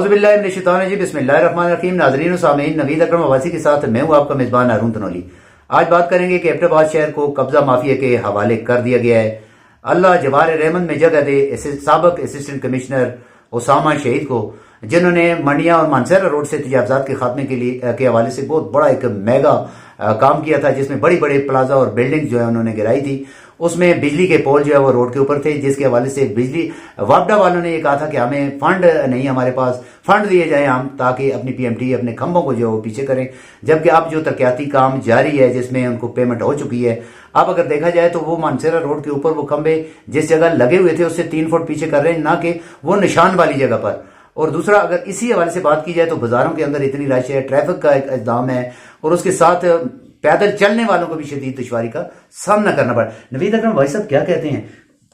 औज़ुबिल्लाहि मिनश्शैतानिर्रजीम बिस्मिल्लाहिर्रहमानिर्रहीम। नाज़रीन व सामीन, नवीद अकरम अवासी के साथ मैं हूं आपका मेजबान हारून तनोली। आज बात करेंगे कि एबटाबाद शहर को कब्जा माफिया के हवाले कर दिया गया है। अल्लाह जवार रहमत में जगह दे साबिक असिस्टेंट कमिश्नर उसामा शहीद को, जिन्होंने मंडिया और मानसरा रोड से तजावजात के खात्मे के हवाले से बहुत बड़ा एक मेगा काम किया था, जिसमें बड़ी बड़े प्लाजा और बिल्डिंग जो है उन्होंने गिराई थी। उसमें बिजली के पोल जो है वो रोड के ऊपर थे, जिसके हवाले से बिजली वापडा वालों ने ये कहा था कि हमें फंड नहीं, हमारे पास फंड दिए जाए हम, ताकि अपनी पीएमटी अपने खंभों को जो है वो पीछे करें। जबकि अब जो तरक्याती काम जारी है, जिसमें उनको पेमेंट हो चुकी है, अब अगर देखा जाए तो वो मानसेरा रोड के ऊपर वो खंभे जिस जगह लगे हुए थे उससे 3 फुट पीछे कर रहे हैं, ना कि वो निशान वाली जगह पर। और दूसरा, अगर इसी हवाले से बात की जाए तो बाजारों के अंदर इतनी रश है, ट्रैफिक का एक इंतजाम है, और उसके साथ पैदल चलने वालों को भी शदीद दुश्वारी का सामना करना पड़ा। नवीद अकरम भाई साहब क्या कहते हैं,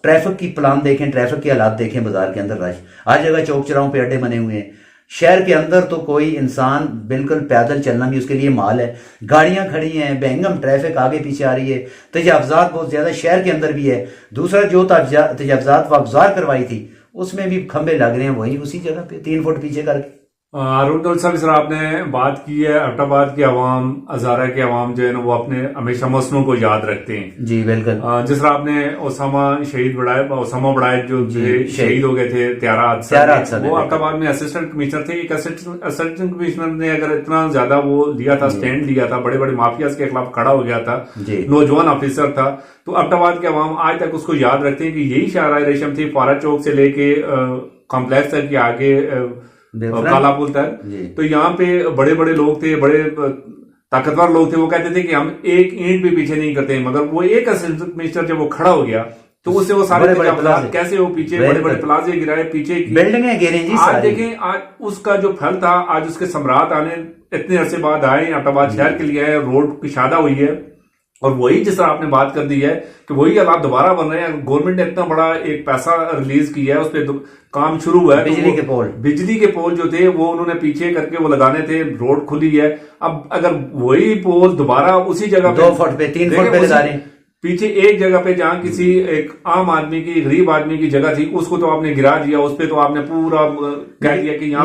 ट्रैफिक की प्लान देखें, ट्रैफिक के हालात देखें, बाजार के अंदर रश, हर जगह चौक चौराहों पे अड्डे बने हुए हैं। शहर के अंदर तो कोई इंसान बिल्कुल पैदल चलना भी उसके लिए माल है, गाड़ियां खड़ी हैं, बेहंगम ट्रैफिक आगे पीछे आ रही है, तजावजात बहुत ज्यादा शहर के अंदर भी है। दूसरा, जो तजावजात वागुजार करवाई थी उसमें भी खंबे लग रहे हैं, वही उसी जगह पे 3 फुट पीछे करके। हारून साहब, सर आपने बात की है एबटाबाद के अवाम, हजारा के अवाम जो है ना वो अपने हमेशा मसलों को याद रखते हैं। जी बिल्कुल। जिस तरह आपने ओसामा बड़ायत जो शहीद हो गए थे त्यारा हादसा, वो एबटाबाद में असिस्टेंट कमिश्नर थे। एक असिस्टेंट कमिश्नर ने अगर इतना ज्यादा वो लिया था, स्टैंड लिया था, बड़े बड़े माफियाज के खिलाफ खड़ा हो गया था, नौजवान ऑफिसर था, तो एबटाबाद के अवाम आज तक उसको याद रखते हैं कि यही शाहराह रेशम थी, फारा चौक से लेके कॉम्प्लेक्स तक के आगे काला पुल तक। तो यहाँ पे बड़े बड़े लोग थे, बड़े ताकतवर लोग थे, वो कहते थे कि हम एक ईंट भी पीछे नहीं करते, मगर वो एक असिस्टेंट मिनिस्टर जब वो खड़ा हो गया तो उससे वो सारे कैसे वो पीछे बड़े बड़े प्लाजे गिराए, पीछे बिल्डिंगें गिरी जी। आज देखें, आज उसका जो फल था, आज उसके सम्राट आने इतने अरसे बाद आए, एबटाबाद शहर के लिए आए, रोड की शादा हुई है। और वही जिस तरह आपने बात कर दी है कि वही हालात दोबारा बन रहे हैं। गवर्नमेंट ने इतना बड़ा एक पैसा रिलीज किया है, उस पर काम शुरू हुआ है। बिजली के पोल जो थे वो उन्होंने पीछे करके वो लगाने थे, रोड खुली है। अब अगर वही पोल दोबारा उसी जगह 2 फुट पे 3 फुट पे लगा रहे, पीछे एक जगह पे जहां किसी एक आम आदमी की, गरीब आदमी की जगह थी, उसको तो आपने गिरा दिया, उस पे तो आपने पूरा कह दिया कि यहाँ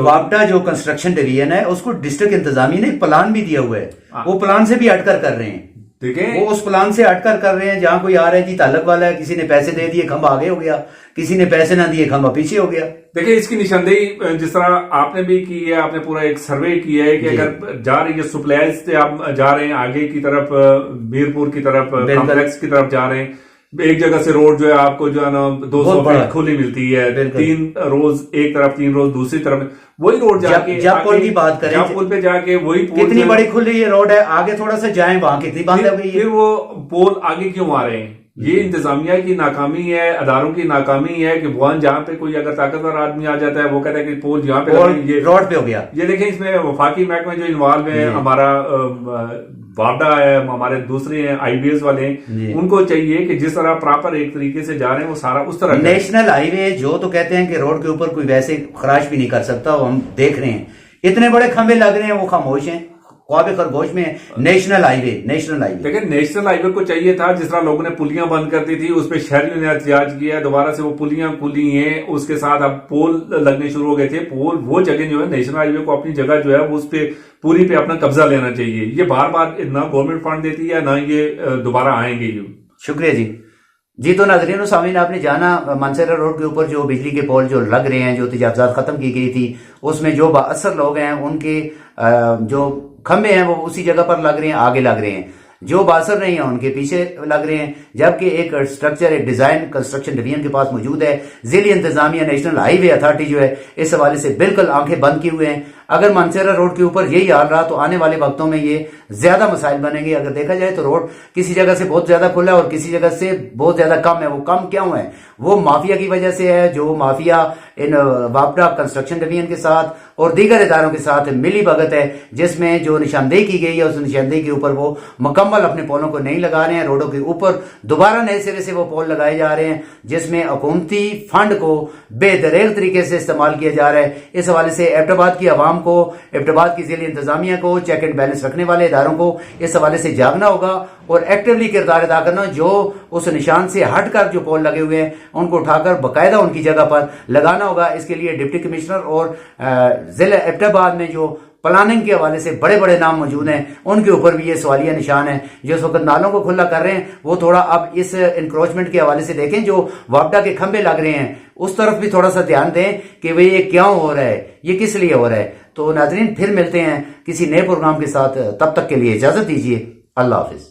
वापडा जो कंस्ट्रक्शन डिवीजन है उसको डिस्ट्रिक्ट इंतजामिया ने प्लान भी दिया हुआ है, वो प्लान से भी हटकर कर रहे हैं। वो उस प्लान से हटकर कर रहे हैं, जहां कोई आ रहा है जी ताल्लुक वाला है, किसी ने पैसे दे दिए खंभा आगे हो गया, किसी ने पैसे ना दिए खंभा पीछे हो गया। देखिए, इसकी निशानदेही जिस तरह आपने भी की है, आपने पूरा एक सर्वे किया है कि अगर जा रही है सुप्लायर्स से आप जा रहे हैं आगे की तरफ, मीरपुर की तरफ, कॉम्प्लेक्स की तरफ जा रहे हैं, एक जगह से रोड जो है आपको जो है ना 200 फीट खुली मिलती है, 3 रोज एक तरफ, 3 रोज दूसरी तरफ, वही रोड जाके जब पुल की बात करें, जब पुल पे जाके वही कितनी बड़ी खुली ये रोड है, आगे थोड़ा सा जाए वहां कितनी बंद हो गई है। फिर वो पोल आगे क्यों आ रहे हैं? ये इंतजामिया की नाकामी है, अदारों की नाकामी है कि वहां जहां पे कोई अगर ताकतवर आदमी आ जाता है वो कहता है कि पोल यहाँ पे ये रोड पे हो गया। ये देखें, इसमें वफाकी महकमा जो इन्वॉल्व है, हमारा वापडा है, हमारे दूसरे हैं आईबीएस वाले, उनको चाहिए कि जिस तरह प्रॉपर एक तरीके से जा रहे हैं वो सारा उस तरह। नेशनल हाईवे जो तो कहते हैं कि रोड के ऊपर कोई वैसे खराश भी नहीं कर सकता, वो हम देख रहे हैं, इतने बड़े खंभे लग रहे हैं, वो खामोश हैं। ख्वाब खरगोश में नेशनल हाईवे लेकिन नेशनल हाईवे को चाहिए था, जिस तरह लोगों ने पुलियां बंद कर दी थी, उस पर शहरियों ने एहतजाज किया, दोबारा से वो पुलियां खुली हैं, उसके साथ अब पोल लगने शुरू हो गए थे। पोल वो जगह जो है, नेशनल हाईवे को अपनी जगह जो है वो उस पर पूरी पे अपना कब्जा लेना चाहिए। ये बार बार ना गवर्नमेंट फंड देती है, ना ये दोबारा आएंगे। शुक्रिया जी। तो नाज़रीन और सामीन, आपने जाना मानसेरा रोड के ऊपर जो बिजली के पोल जो लग रहे हैं, जो तजावजात खत्म की गई थी, उसमें जो बाअसर लोग हैं उनके जो खंबे हैं वो उसी जगह पर लग रहे हैं, आगे लग रहे हैं। जो बासर नहीं है उनके पीछे लग रहे हैं, जबकि एक स्ट्रक्चर, एक डिजाइन कंस्ट्रक्शन डिवीजन के पास मौजूद है। जिली इंतजामिया, नेशनल हाईवे अथॉरिटी जो है इस हवाले से बिल्कुल आंखें बंद किए हुए हैं। अगर मानसेरा रोड के ऊपर यही हाल रहा तो आने वाले वक्तों में ये ज्यादा मसाइल बनेंगे। अगर देखा जाए तो रोड किसी जगह से बहुत ज्यादा खुला है और किसी जगह से बहुत ज्यादा कम है। वो कम क्यों है? वो माफिया की वजह से है, जो माफिया इन वापडा कंस्ट्रक्शन डिवीजन के साथ और दीगर इदारों के साथ मिली भगत है, जिसमें जो निशानदेही की गई है उस निशानदेही के ऊपर वो मुकम्मल अपने पोलों को नहीं लगा रहे हैं। रोडों के ऊपर दोबारा नए सिरे से वो पोल लगाए जा रहे हैं, जिसमें हुकूमती फंड को बेदरेग तरीके से इस्तेमाल किया जा रहा है। इस हवाले से एबटाबाद की आवाम को, एबटाबाद की जिले इंतजामिया को, चेक एंड बैलेंस रखने वाले इदारों को इस हवाले से जागना होगा और एक्टिवली किरदार अदा करना। जो उस निशान से हटकर जो पोल लगे हुए हैं उनको उठाकर बाकायदा उनकी जगह पर लगाना होगा। इसके लिए डिप्टी कमिश्नर और जिला एबटाबाद में जो प्लानिंग के हवाले से बड़े बड़े नाम मौजूद हैं, उनके ऊपर भी ये सवालिया निशान है। जो इस वक्त नालों को खुला कर रहे हैं, वो थोड़ा अब इस इंक्रोचमेंट के हवाले से देखें, जो वापडा के खंबे लग रहे हैं उस तरफ भी थोड़ा सा ध्यान दें कि भाई ये क्यों हो रहा है, ये किस लिए हो रहा है। तो नाजरीन, फिर मिलते हैं किसी नए प्रोग्राम के साथ, तब तक के लिए इजाजत दीजिए। अल्लाह हाफिज।